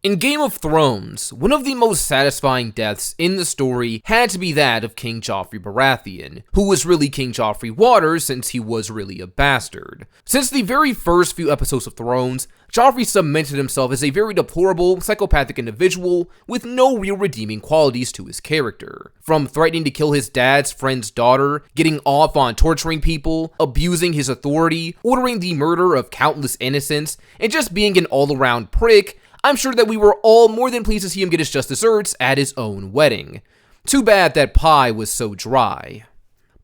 In Game of Thrones, one of the most satisfying deaths in the story had to be that of King Joffrey Baratheon, who was really King Joffrey Waters since he was really a bastard. Since the very first few episodes of Thrones, Joffrey cemented himself as a very deplorable, psychopathic individual with no real redeeming qualities to his character. From threatening to kill his dad's friend's daughter, getting off on torturing people, abusing his authority, ordering the murder of countless innocents, and just being an all-around prick, I'm sure that we were all more than pleased to see him get his just desserts at his own wedding. Too bad that pie was so dry.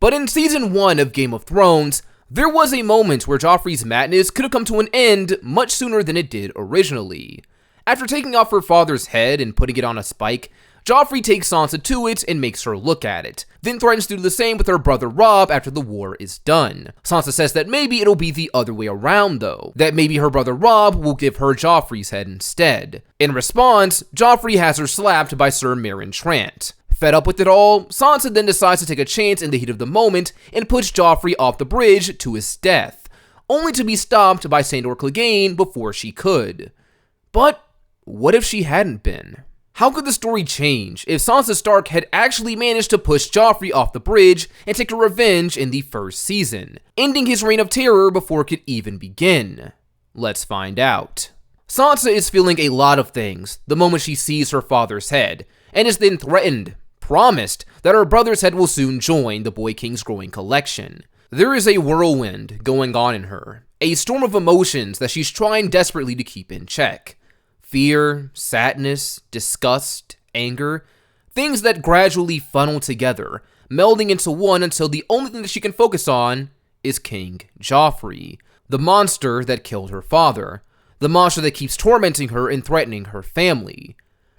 But in Season 1 of Game of Thrones, there was a moment where Joffrey's madness could have come to an end much sooner than it did originally. After taking off her father's head and putting it on a spike, Joffrey takes Sansa to it and makes her look at it, then threatens to do the same with her brother Robb after the war is done. Sansa says that maybe it'll be the other way around though, that maybe her brother Robb will give her Joffrey's head instead. In response, Joffrey has her slapped by Sir Meryn Trant. Fed up with it all, Sansa then decides to take a chance in the heat of the moment and push Joffrey off the bridge to his death, only to be stopped by Sandor Clegane before she could. But what if she hadn't been? How could the story change if Sansa Stark had actually managed to push Joffrey off the bridge and take her revenge in the first season, ending his reign of terror before it could even begin? Let's find out. Sansa is feeling a lot of things the moment she sees her father's head, and is then promised that her brother's head will soon join the Boy King's growing collection. There is a whirlwind going on in her, a storm of emotions that she's trying desperately to keep in check. Fear, sadness, disgust, anger, things that gradually funnel together, melding into one until the only thing that she can focus on is King Joffrey, the monster that killed her father, the monster that keeps tormenting her and threatening her family.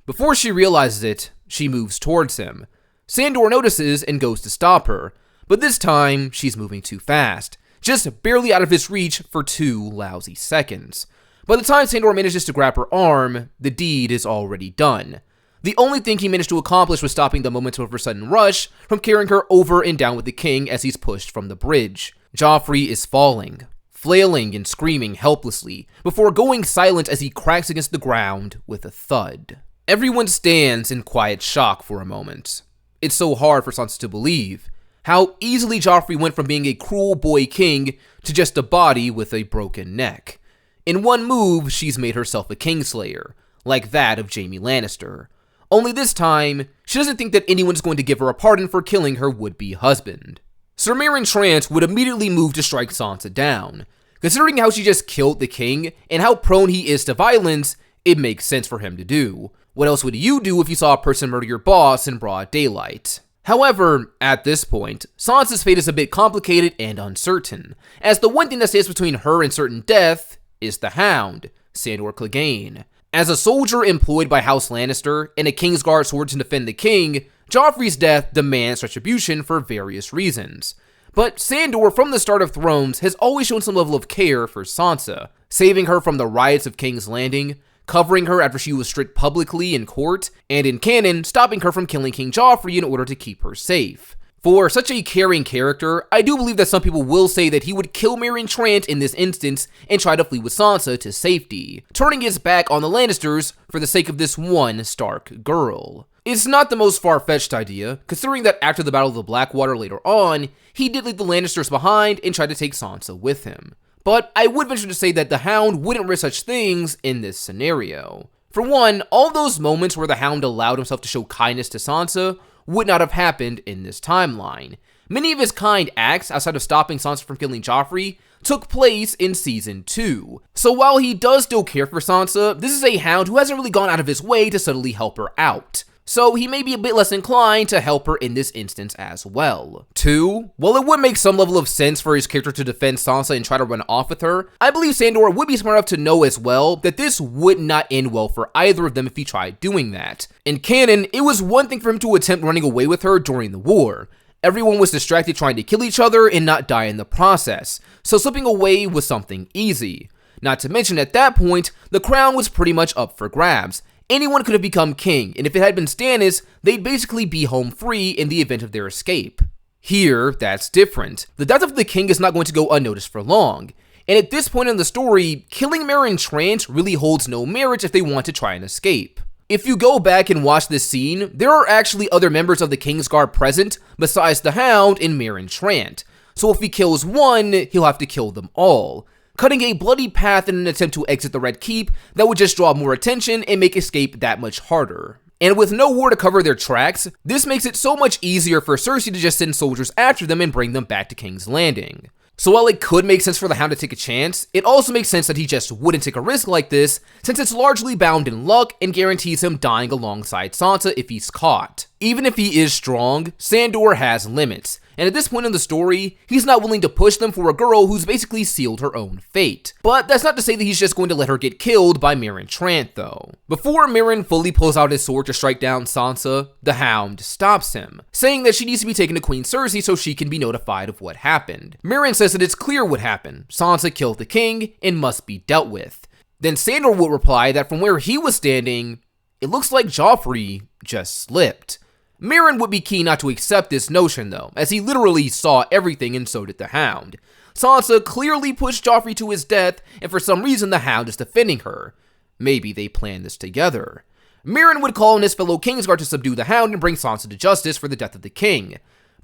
Before she realizes it, she moves towards him. Sandor notices and goes to stop her, but this time she's moving too fast, just barely out of his reach for 2 lousy seconds. By the time Sandor manages to grab her arm, the deed is already done. The only thing he managed to accomplish was stopping the momentum of her sudden rush from carrying her over and down with the king as he's pushed from the bridge. Joffrey is falling, flailing and screaming helplessly, before going silent as he cracks against the ground with a thud. Everyone stands in quiet shock for a moment. It's so hard for Sansa to believe how easily Joffrey went from being a cruel boy king to just a body with a broken neck. In one move, she's made herself a kingslayer, like that of Jaime Lannister. Only this time, she doesn't think that anyone's going to give her a pardon for killing her would-be husband. Sir Meryn Trant would immediately move to strike Sansa down. Considering how she just killed the king, and how prone he is to violence, it makes sense for him to do. What else would you do if you saw a person murder your boss in broad daylight? However, at this point, Sansa's fate is a bit complicated and uncertain, as the one thing that stands between her and certain death is the Hound, Sandor Clegane. As a soldier employed by House Lannister and a Kingsguard sword to defend the king, Joffrey's death demands retribution for various reasons. But Sandor, from the start of Thrones, has always shown some level of care for Sansa, saving her from the riots of King's Landing, covering her after she was stripped publicly in court, and in canon, stopping her from killing King Joffrey in order to keep her safe. For such a caring character, I do believe that some people will say that he would kill Meryn Trant in this instance and try to flee with Sansa to safety, turning his back on the Lannisters for the sake of this one Stark girl. It's not the most far-fetched idea, considering that after the Battle of the Blackwater later on, he did leave the Lannisters behind and tried to take Sansa with him. But I would venture to say that the Hound wouldn't risk such things in this scenario. For one, all those moments where the Hound allowed himself to show kindness to Sansa would not have happened in this timeline. Many of his kind acts, outside of stopping Sansa from killing Joffrey, took place in Season 2. So while he does still care for Sansa, this is a Hound who hasn't really gone out of his way to subtly help her out. So he may be a bit less inclined to help her in this instance as well. 2, while it would make some level of sense for his character to defend Sansa and try to run off with her, I believe Sandor would be smart enough to know as well that this would not end well for either of them if he tried doing that. In canon, it was one thing for him to attempt running away with her during the war. Everyone was distracted trying to kill each other and not die in the process, so slipping away was something easy. Not to mention at that point, the crown was pretty much up for grabs. Anyone could have become king, and if it had been Stannis, they'd basically be home free in the event of their escape. Here, that's different. The death of the king is not going to go unnoticed for long. And at this point in the story, killing Meryn Trant really holds no merit if they want to try and escape. If you go back and watch this scene, there are actually other members of the Kingsguard present besides the Hound and Meryn Trant. So if he kills one, he'll have to kill them all, cutting a bloody path in an attempt to exit the Red Keep that would just draw more attention and make escape that much harder. And with no war to cover their tracks, this makes it so much easier for Cersei to just send soldiers after them and bring them back to King's Landing. So while it could make sense for the Hound to take a chance, it also makes sense that he just wouldn't take a risk like this, since it's largely bound in luck and guarantees him dying alongside Sansa if he's caught. Even if he is strong, Sandor has limits, and at this point in the story, he's not willing to push them for a girl who's basically sealed her own fate. But that's not to say that he's just going to let her get killed by Meryn Trant, though. Before Meryn fully pulls out his sword to strike down Sansa, the Hound stops him, saying that she needs to be taken to Queen Cersei so she can be notified of what happened. Meryn says that it's clear what happened. Sansa killed the king and must be dealt with. Then Sandor will reply that from where he was standing, it looks like Joffrey just slipped. Meryn would be keen not to accept this notion though, as he literally saw everything and so did the Hound. Sansa clearly pushed Joffrey to his death, and for some reason the Hound is defending her. Maybe they planned this together. Meryn would call on his fellow Kingsguard to subdue the Hound and bring Sansa to justice for the death of the king.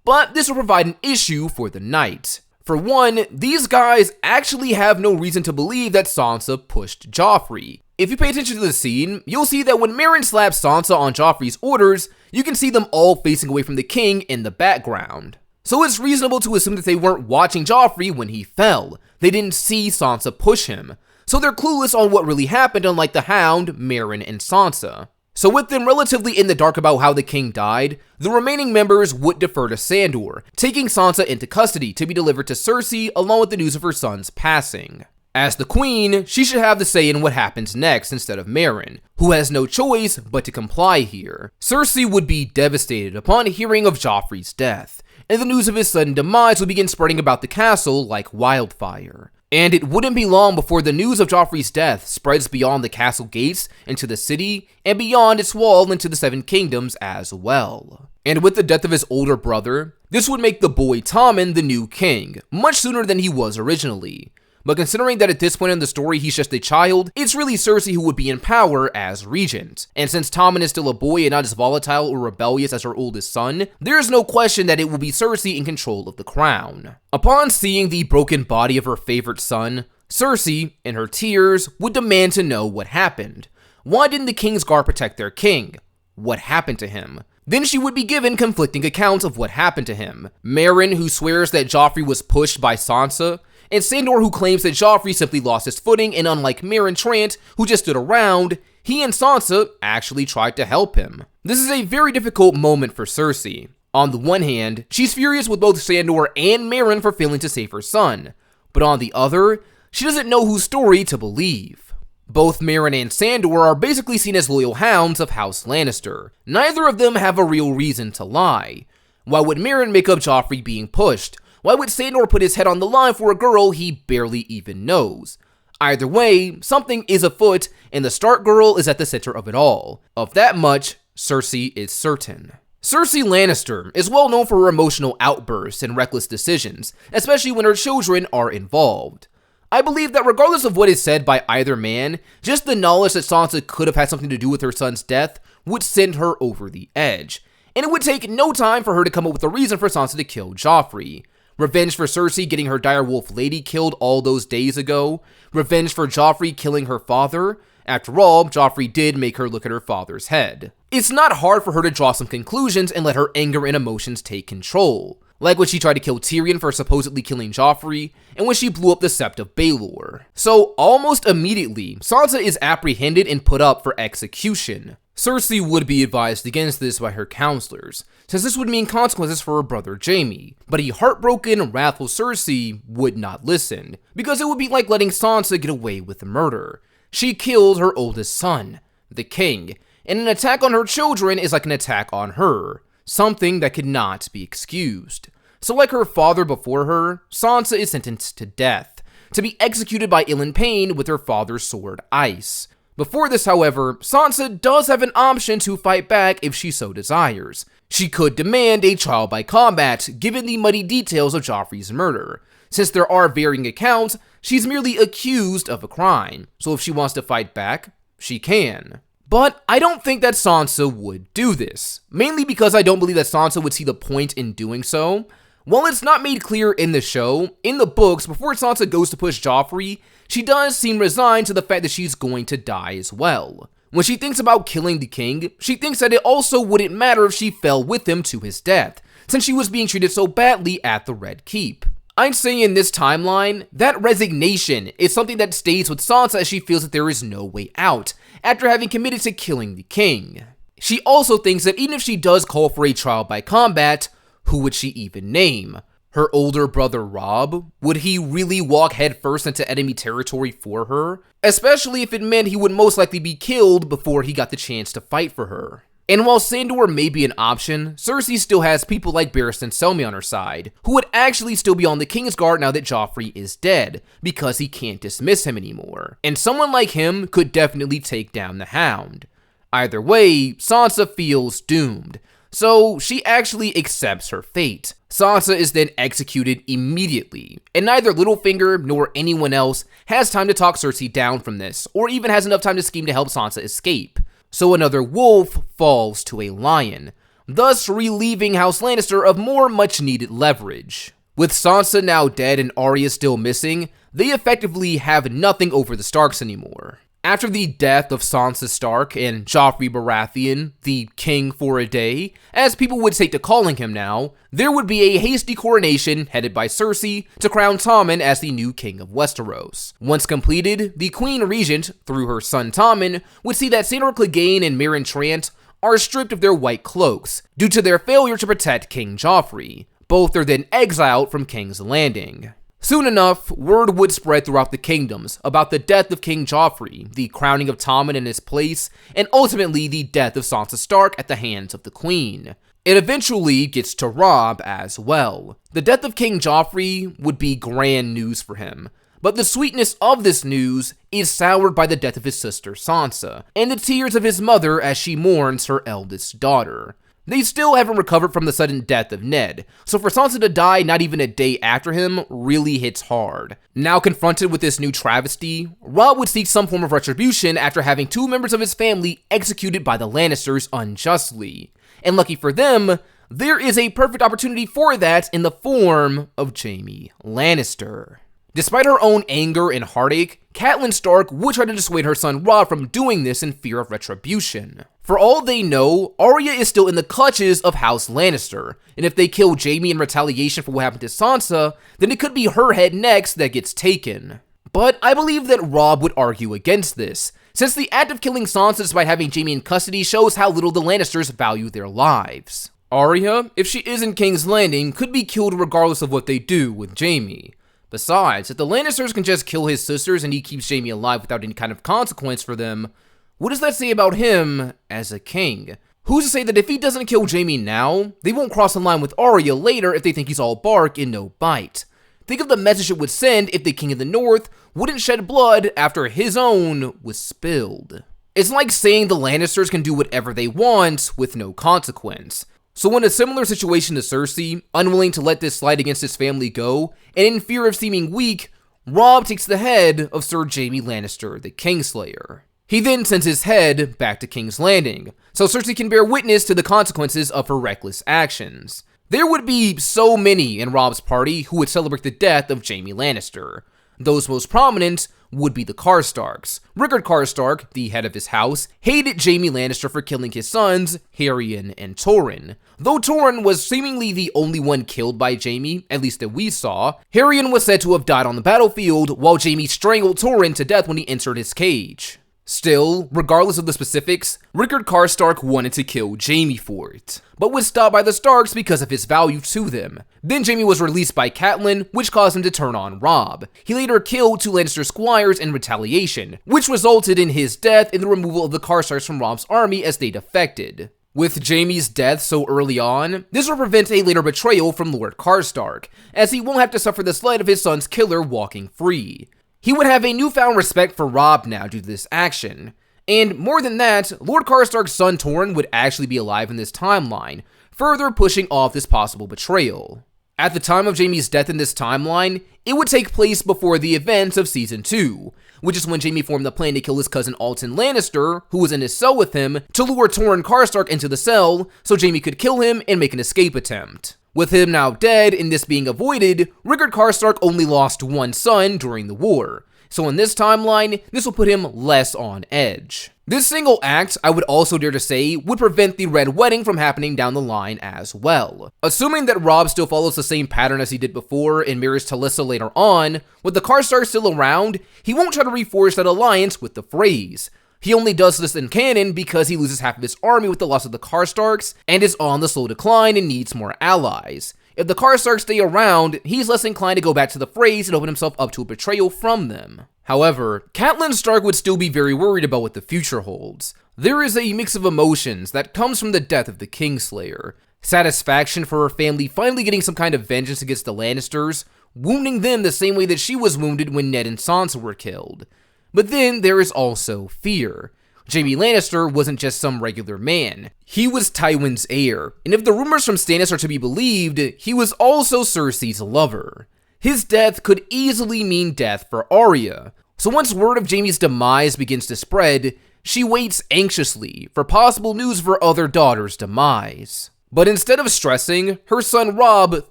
But this will provide an issue for the night. For one, these guys actually have no reason to believe that Sansa pushed Joffrey. If you pay attention to the scene, you'll see that when Meryn slaps Sansa on Joffrey's orders, you can see them all facing away from the king in the background. So it's reasonable to assume that they weren't watching Joffrey when he fell. They didn't see Sansa push him. So they're clueless on what really happened, unlike the Hound, Meryn, and Sansa. So with them relatively in the dark about how the king died, the remaining members would defer to Sandor, taking Sansa into custody to be delivered to Cersei along with the news of her son's passing. As the queen, she should have the say in what happens next instead of Meryn, who has no choice but to comply here. Cersei would be devastated upon hearing of Joffrey's death, and the news of his sudden demise would begin spreading about the castle like wildfire. And it wouldn't be long before the news of Joffrey's death spreads beyond the castle gates into the city, and beyond its wall into the Seven Kingdoms as well. And with the death of his older brother, this would make the boy Tommen the new king, much sooner than he was originally. But considering that at this point in the story he's just a child, it's really Cersei who would be in power as regent. And since Tommen is still a boy and not as volatile or rebellious as her oldest son, there is no question that it will be Cersei in control of the crown. Upon seeing the broken body of her favorite son, Cersei, in her tears, would demand to know what happened. Why didn't the Kingsguard protect their king? What happened to him? Then she would be given conflicting accounts of what happened to him. Meryn, who swears that Joffrey was pushed by Sansa, and Sandor, who claims that Joffrey simply lost his footing, and unlike Meryn Trant, who just stood around, he and Sansa actually tried to help him. This is a very difficult moment for Cersei. On the one hand, she's furious with both Sandor and Meryn for failing to save her son, but on the other, she doesn't know whose story to believe. Both Meryn and Sandor are basically seen as loyal hounds of House Lannister. Neither of them have a real reason to lie. Why would Meryn make up Joffrey being pushed? Why would Sandor put his head on the line for a girl he barely even knows? Either way, something is afoot, and the Stark girl is at the center of it all. Of that much, Cersei is certain. Cersei Lannister is well known for her emotional outbursts and reckless decisions, especially when her children are involved. I believe that regardless of what is said by either man, just the knowledge that Sansa could have had something to do with her son's death would send her over the edge. And it would take no time for her to come up with a reason for Sansa to kill Joffrey. Revenge for Cersei getting her direwolf lady killed all those days ago. Revenge for Joffrey killing her father. After all, Joffrey did make her look at her father's head. It's not hard for her to draw some conclusions and let her anger and emotions take control. Like when she tried to kill Tyrion for supposedly killing Joffrey, and when she blew up the Sept of Baelor. So almost immediately, Sansa is apprehended and put up for execution. Cersei would be advised against this by her counselors, since this would mean consequences for her brother Jaime, but a heartbroken, wrathful Cersei would not listen, because it would be like letting Sansa get away with murder. She killed her oldest son, the king, and an attack on her children is like an attack on her, something that could not be excused. So like her father before her, Sansa is sentenced to death, to be executed by Ilyn Payne with her father's sword Ice. Before this, however, Sansa does have an option to fight back if she so desires. She could demand a trial by combat, given the muddy details of Joffrey's murder, Since there are varying accounts, she's merely accused of a crime, so if she wants to fight back, she can. But I don't think that Sansa would do this, mainly because I don't believe that Sansa would see the point in doing so. While it's not made clear in the show, in the books, before Sansa goes to push Joffrey, she does seem resigned to the fact that she's going to die as well. When she thinks about killing the king, she thinks that it also wouldn't matter if she fell with him to his death, since she was being treated so badly at the Red Keep. I'd say in this timeline, that resignation is something that stays with Sansa as she feels that there is no way out, after having committed to killing the king. She also thinks that even if she does call for a trial by combat, who would she even name? Her older brother Robb? Would he really walk headfirst into enemy territory for her? Especially if it meant he would most likely be killed before he got the chance to fight for her. And while Sandor may be an option, Cersei still has people like Barristan Selmy on her side, who would actually still be on the Kingsguard now that Joffrey is dead, because he can't dismiss him anymore. And someone like him could definitely take down the Hound. Either way, Sansa feels doomed, so she actually accepts her fate. Sansa is then executed immediately, and neither Littlefinger nor anyone else has time to talk Cersei down from this, or even has enough time to scheme to help Sansa escape. So another wolf falls to a lion, thus relieving House Lannister of more much-needed leverage. With Sansa now dead and Arya still missing, they effectively have nothing over the Starks anymore. After the death of Sansa Stark and Joffrey Baratheon, the king for a day, as people would take to calling him now, there would be a hasty coronation headed by Cersei to crown Tommen as the new king of Westeros. Once completed, the Queen Regent, through her son Tommen, would see that Sandor Clegane and Meryn Trant are stripped of their white cloaks due to their failure to protect King Joffrey. Both are then exiled from King's Landing. Soon enough, word would spread throughout the kingdoms about the death of King Joffrey, the crowning of Tommen in his place, and ultimately the death of Sansa Stark at the hands of the Queen. It eventually gets to Robb as well. The death of King Joffrey would be grand news for him, but the sweetness of this news is soured by the death of his sister Sansa, and the tears of his mother as she mourns her eldest daughter. They still haven't recovered from the sudden death of Ned, so for Sansa to die not even a day after him really hits hard. Now confronted with this new travesty, Robb would seek some form of retribution after having two members of his family executed by the Lannisters unjustly. And lucky for them, there is a perfect opportunity for that in the form of Jaime Lannister. Despite her own anger and heartache, Catelyn Stark would try to dissuade her son Robb from doing this in fear of retribution. For all they know, Arya is still in the clutches of House Lannister, and if they kill Jaime in retaliation for what happened to Sansa, then it could be her head next that gets taken. But I believe that Robb would argue against this, since the act of killing Sansa despite having Jaime in custody shows how little the Lannisters value their lives. Arya, if she is in King's Landing, could be killed regardless of what they do with Jaime. Besides, if the Lannisters can just kill his sisters and he keeps Jaime alive without any kind of consequence for them, what does that say about him as a king? Who's to say that if he doesn't kill Jaime now, they won't cross the line with Arya later if they think he's all bark and no bite? Think of the message it would send if the King of the North wouldn't shed blood after his own was spilled. It's like saying the Lannisters can do whatever they want with no consequence. So in a similar situation to Cersei, unwilling to let this slide against his family go, and in fear of seeming weak, Robb takes the head of Sir Jaime Lannister, the kingslayer. He then sends his head back to King's Landing, so Cersei can bear witness to the consequences of her reckless actions. There would be so many in Robb's party who would celebrate the death of Jaime Lannister. Those most prominent would be the Karstarks. Rickard Karstark, the head of his house, hated Jaime Lannister for killing his sons, Tyrion and Torrhen. Though Torrhen was seemingly the only one killed by Jaime, at least that we saw, Tyrion was said to have died on the battlefield, while Jaime strangled Torrhen to death when he entered his cage. Still, regardless of the specifics, Rickard Karstark wanted to kill Jaime for it, but was stopped by the Starks because of his value to them. Then Jaime was released by Catelyn, which caused him to turn on Robb. He later killed two Lannister squires in retaliation, which resulted in his death and the removal of the Karstarks from Robb's army as they defected. With Jaime's death so early on, this will prevent a later betrayal from Lord Karstark, as he won't have to suffer the slight of his son's killer walking free. He would have a newfound respect for Robb now due to this action. And more than that, Lord Karstark's son Torrhen would actually be alive in this timeline, further pushing off this possible betrayal. At the time of Jaime's death in this timeline, it would take place before the events of Season 2, which is when Jaime formed the plan to kill his cousin Alton Lannister, who was in his cell with him, to lure Torrhen Karstark into the cell so Jaime could kill him and make an escape attempt. With him now dead and this being avoided, Rickard Karstark only lost one son during the war, so in this timeline, this will put him less on edge. This single act, I would also dare to say, would prevent the Red Wedding from happening down the line as well. Assuming that Robb still follows the same pattern as he did before and marries Talissa later on, with the Karstarks still around, he won't try to reforge that alliance with the Freys. He only does this in canon because he loses half of his army with the loss of the Karstarks and is on the slow decline and needs more allies. If the Karstarks stay around, he's less inclined to go back to the Freys and open himself up to a betrayal from them. However, Catelyn Stark would still be very worried about what the future holds. There is a mix of emotions that comes from the death of the kingslayer. Satisfaction for her family finally getting some kind of vengeance against the Lannisters, wounding them the same way that she was wounded when Ned and Sansa were killed. But then there is also fear. Jaime Lannister wasn't just some regular man. He was Tywin's heir, and if the rumors from Stannis are to be believed, he was also Cersei's lover. His death could easily mean death for Arya, so once word of Jaime's demise begins to spread, she waits anxiously for possible news of her other daughter's demise. But instead of stressing, her son Robb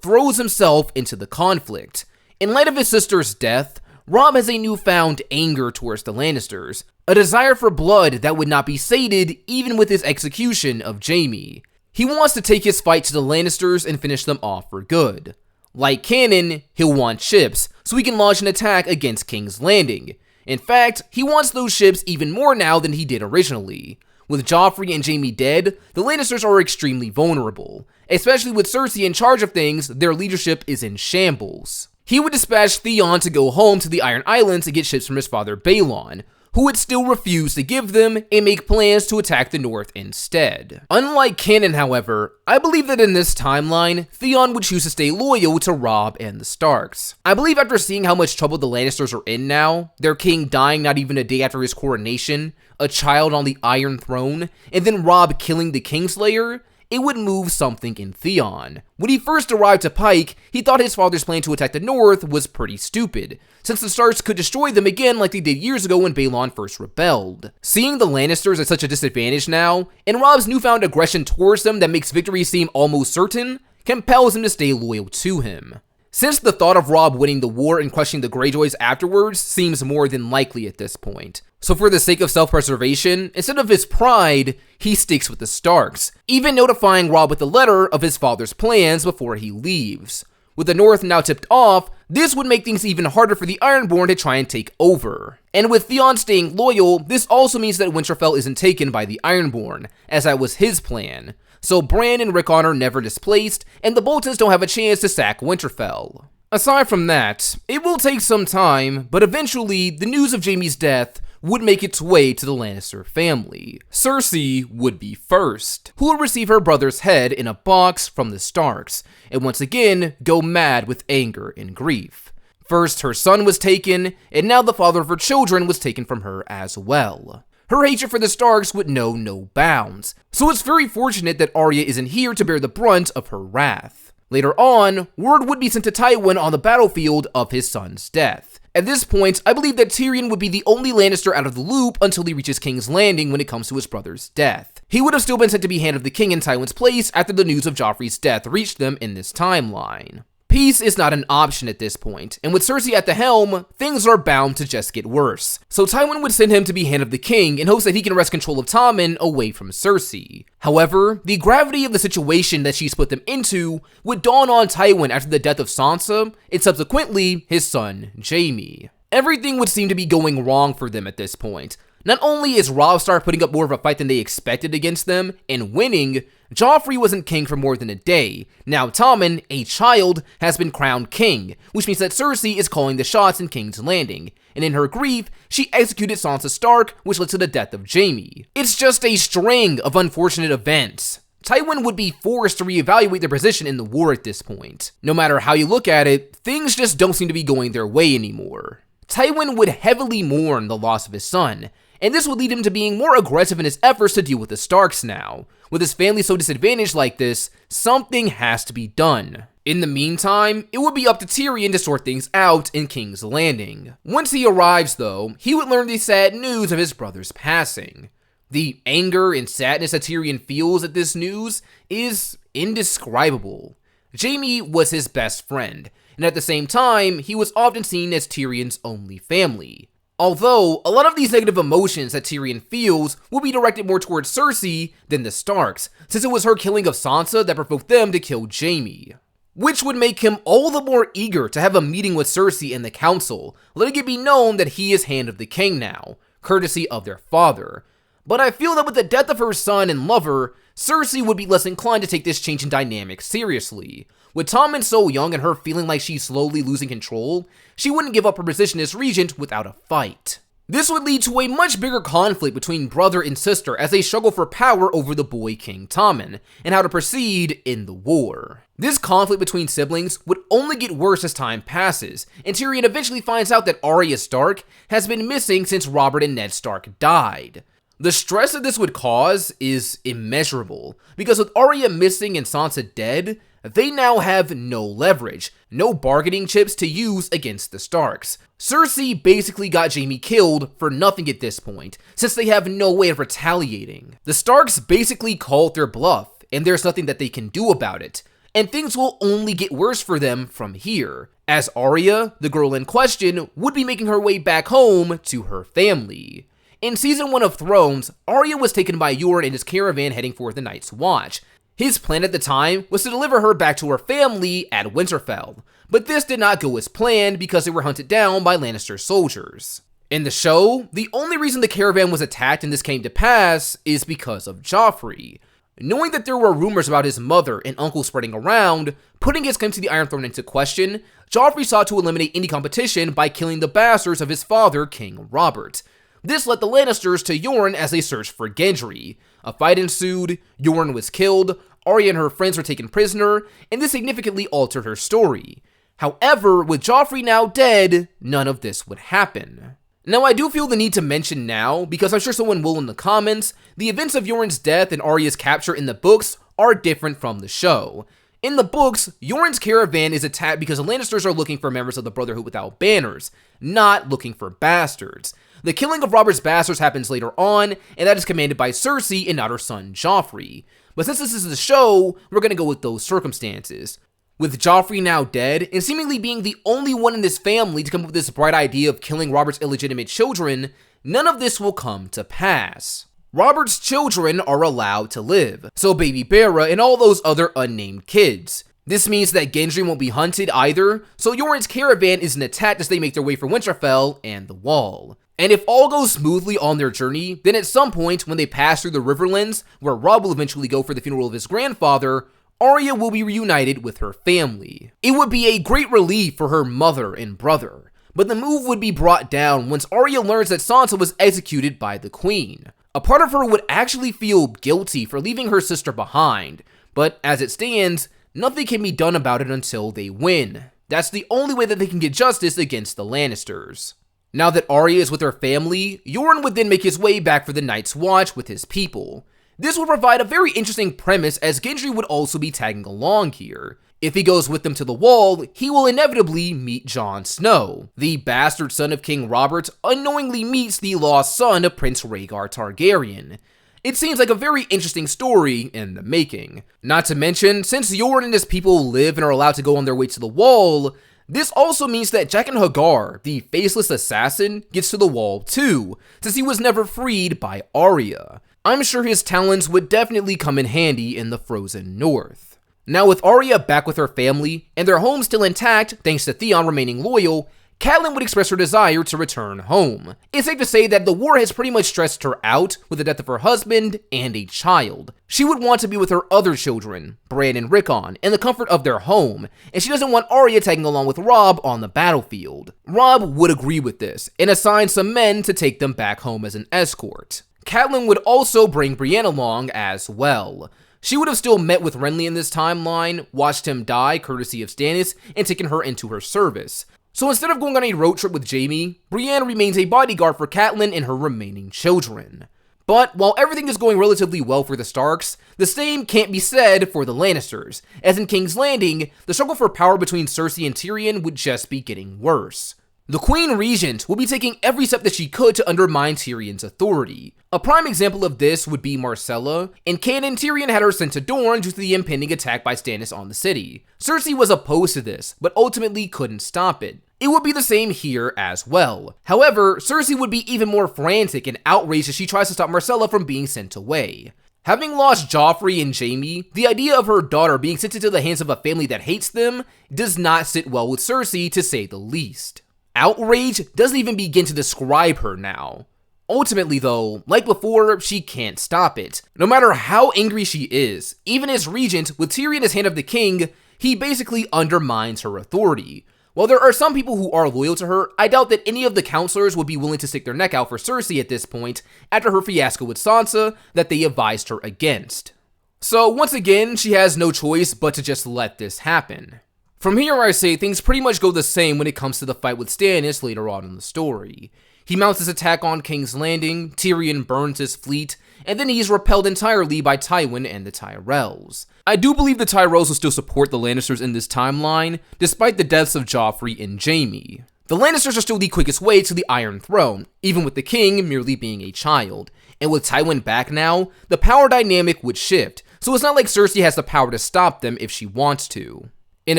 throws himself into the conflict. In light of his sister's death, Robb has a newfound anger towards the Lannisters, a desire for blood that would not be sated even with his execution of Jaime. He wants to take his fight to the Lannisters and finish them off for good. Like canon, he'll want ships, so he can launch an attack against King's Landing. In fact, he wants those ships even more now than he did originally. With Joffrey and Jaime dead, the Lannisters are extremely vulnerable. Especially with Cersei in charge of things, their leadership is in shambles. He would dispatch Theon to go home to the Iron Islands to get ships from his father Balon, who would still refuse to give them and make plans to attack the north instead. Unlike canon, however, I believe that in this timeline, Theon would choose to stay loyal to Robb and the Starks. I believe after seeing how much trouble the Lannisters are in now, their king dying not even a day after his coronation, a child on the Iron Throne, and then Robb killing the Kingslayer, it would move something in Theon. When he first arrived to Pike, he thought his father's plan to attack the north was pretty stupid, since the Starks could destroy them again like they did years ago when Balon first rebelled. Seeing the Lannisters at such a disadvantage now, and Robb's newfound aggression towards them that makes victory seem almost certain, compels him to stay loyal to him. Since the thought of Robb winning the war and crushing the Greyjoys afterwards seems more than likely at this point. So for the sake of self-preservation, instead of his pride, he sticks with the Starks, even notifying Robb with a letter of his father's plans before he leaves. With the North now tipped off, this would make things even harder for the Ironborn to try and take over. And with Theon staying loyal, this also means that Winterfell isn't taken by the Ironborn, as that was his plan. So Bran and Rickon are never displaced, and the Boltons don't have a chance to sack Winterfell. Aside from that, it will take some time, but eventually, the news of Jaime's death would make its way to the Lannister family. Cersei would be first, who will receive her brother's head in a box from the Starks, and once again, go mad with anger and grief. First, her son was taken, and now the father of her children was taken from her as well. Her hatred for the Starks would know no bounds, so it's very fortunate that Arya isn't here to bear the brunt of her wrath. Later on, word would be sent to Tywin on the battlefield of his son's death. At this point, I believe that Tyrion would be the only Lannister out of the loop until he reaches King's Landing when it comes to his brother's death. He would have still been sent to be Hand of the King in Tywin's place after the news of Joffrey's death reached them in this timeline. Peace is not an option at this point, and with Cersei at the helm, things are bound to just get worse. So Tywin would send him to be Hand of the King in hopes that he can wrest control of Tommen away from Cersei. However, the gravity of the situation that she's put them into would dawn on Tywin after the death of Sansa, and subsequently his son, Jaime. Everything would seem to be going wrong for them at this point. Not only is Robb Stark putting up more of a fight than they expected against them, and winning, Joffrey wasn't king for more than a day. Now Tommen, a child, has been crowned king, which means that Cersei is calling the shots in King's Landing, and in her grief, she executed Sansa Stark, which led to the death of Jaime. It's just a string of unfortunate events. Tywin would be forced to reevaluate their position in the war at this point. No matter how you look at it, things just don't seem to be going their way anymore. Tywin would heavily mourn the loss of his son, and this would lead him to being more aggressive in his efforts to deal with the Starks now. With his family so disadvantaged like this, something has to be done. In the meantime, it would be up to Tyrion to sort things out in King's Landing. Once he arrives, though, he would learn the sad news of his brother's passing. The anger and sadness that Tyrion feels at this news is indescribable. Jaime was his best friend, and at the same time, he was often seen as Tyrion's only family. Although, a lot of these negative emotions that Tyrion feels will be directed more towards Cersei than the Starks, since it was her killing of Sansa that provoked them to kill Jaime. Which would make him all the more eager to have a meeting with Cersei and the council, letting it be known that he is Hand of the King now, courtesy of their father. But I feel that with the death of her son and lover, Cersei would be less inclined to take this change in dynamic seriously. With Tommen so young and her feeling like she's slowly losing control, she wouldn't give up her position as regent without a fight. This would lead to a much bigger conflict between brother and sister as they struggle for power over the boy King Tommen, and how to proceed in the war. This conflict between siblings would only get worse as time passes, and Tyrion eventually finds out that Arya Stark has been missing since Robert and Ned Stark died. The stress that this would cause is immeasurable, because with Arya missing and Sansa dead, they now have no leverage, no bargaining chips to use against the Starks. Cersei basically got Jaime killed for nothing at this point, since they have no way of retaliating. The Starks basically called their bluff, and there's nothing that they can do about it, and things will only get worse for them from here, as Arya, the girl in question, would be making her way back home to her family. In Season 1 of Thrones, Arya was taken by Euron and his caravan heading for the Night's Watch. His plan at the time was to deliver her back to her family at Winterfell, but this did not go as planned because they were hunted down by Lannister soldiers. In the show, the only reason the caravan was attacked and this came to pass is because of Joffrey. Knowing that there were rumors about his mother and uncle spreading around, putting his claim to the Iron Throne into question, Joffrey sought to eliminate any competition by killing the bastards of his father, King Robert. This led the Lannisters to Euron as they searched for Gendry. A fight ensued, Euron was killed, Arya and her friends were taken prisoner, and this significantly altered her story. However, with Joffrey now dead, none of this would happen. Now, I do feel the need to mention now, because I'm sure someone will in the comments, the events of Euron's death and Arya's capture in the books are different from the show. In the books, Euron's caravan is attacked because the Lannisters are looking for members of the Brotherhood without banners, not looking for bastards. The killing of Robert's bastards happens later on, and that is commanded by Cersei and not her son Joffrey. But since this is the show, we're gonna go with those circumstances. With Joffrey now dead, and seemingly being the only one in this family to come up with this bright idea of killing Robert's illegitimate children, none of this will come to pass. Robert's children are allowed to live, so baby Bera and all those other unnamed kids. This means that Gendry won't be hunted either, so Euron's caravan isn't attacked as they make their way for Winterfell and the Wall. And if all goes smoothly on their journey, then at some point when they pass through the Riverlands, where Robb will eventually go for the funeral of his grandfather, Arya will be reunited with her family. It would be a great relief for her mother and brother, but the move would be brought down once Arya learns that Sansa was executed by the Queen. A part of her would actually feel guilty for leaving her sister behind, but as it stands, nothing can be done about it until they win. That's the only way that they can get justice against the Lannisters. Now that Arya is with her family, Euron would then make his way back for the Night's Watch with his people. This will provide a very interesting premise as Gendry would also be tagging along here. If he goes with them to the Wall, he will inevitably meet Jon Snow. The bastard son of King Robert unknowingly meets the lost son of Prince Rhaegar Targaryen. It seems like a very interesting story in the making. Not to mention, since Euron and his people live and are allowed to go on their way to the Wall, this also means that Jaqen H'ghar, the faceless assassin, gets to the Wall too, since he was never freed by Arya. I'm sure his talents would definitely come in handy in the frozen north. Now with Arya back with her family, and their home still intact thanks to Theon remaining loyal, Catelyn would express her desire to return home. It's safe to say that the war has pretty much stressed her out with the death of her husband and a child. She would want to be with her other children, Bran and Rickon, in the comfort of their home, and she doesn't want Arya tagging along with Robb on the battlefield. Robb would agree with this, and assign some men to take them back home as an escort. Catelyn would also bring Brienne along as well. She would have still met with Renly in this timeline, watched him die courtesy of Stannis, and taken her into her service. So instead of going on a road trip with Jaime, Brienne remains a bodyguard for Catelyn and her remaining children. But while everything is going relatively well for the Starks, the same can't be said for the Lannisters, as in King's Landing, the struggle for power between Cersei and Tyrion would just be getting worse. The Queen Regent will be taking every step that she could to undermine Tyrion's authority. A prime example of this would be Marcella. In canon, Tyrion had her sent to Dorne due to the impending attack by Stannis on the city. Cersei was opposed to this, but ultimately couldn't stop it. It would be the same here as well. However, Cersei would be even more frantic and outraged as she tries to stop Marcella from being sent away. Having lost Joffrey and Jaime, the idea of her daughter being sent into the hands of a family that hates them does not sit well with Cersei, to say the least. Outrage doesn't even begin to describe her now. Ultimately though, like before, she can't stop it. No matter how angry she is, even as regent, with Tyrion as hand of the king, he basically undermines her authority. While there are some people who are loyal to her, I doubt that any of the counselors would be willing to stick their neck out for Cersei at this point, after her fiasco with Sansa that they advised her against. So once again, she has no choice but to just let this happen. From here, I say things pretty much go the same when it comes to the fight with Stannis later on in the story. He mounts his attack on King's Landing, Tyrion burns his fleet, and then he's repelled entirely by Tywin and the Tyrells. I do believe the Tyrells will still support the Lannisters in this timeline, despite the deaths of Joffrey and Jaime. The Lannisters are still the quickest way to the Iron Throne, even with the king merely being a child. And with Tywin back now, the power dynamic would shift, so it's not like Cersei has the power to stop them if she wants to. In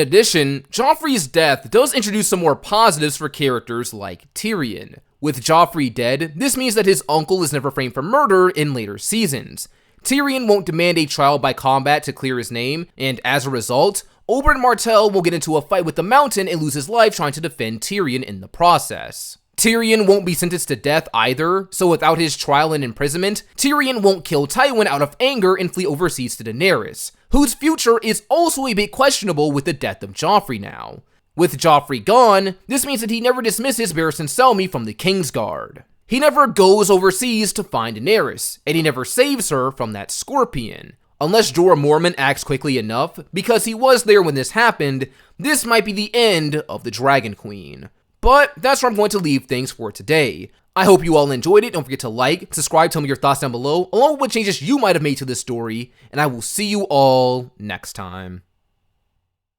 addition, Joffrey's death does introduce some more positives for characters like Tyrion. With Joffrey dead, this means that his uncle is never framed for murder in later seasons. Tyrion won't demand a trial by combat to clear his name, and as a result, Oberyn Martell will get into a fight with the Mountain and lose his life trying to defend Tyrion in the process. Tyrion won't be sentenced to death either, so without his trial and imprisonment, Tyrion won't kill Tywin out of anger and flee overseas to Daenerys, whose future is also a bit questionable with the death of Joffrey now. With Joffrey gone, this means that he never dismisses Barristan Selmy from the Kingsguard. He never goes overseas to find Daenerys, and he never saves her from that scorpion. Unless Jorah Mormont acts quickly enough, because he was there when this happened, this might be the end of the Dragon Queen. But that's where I'm going to leave things for today. I hope you all enjoyed it. Don't forget to like, subscribe, tell me your thoughts down below, along with what changes you might have made to this story, and I will see you all next time.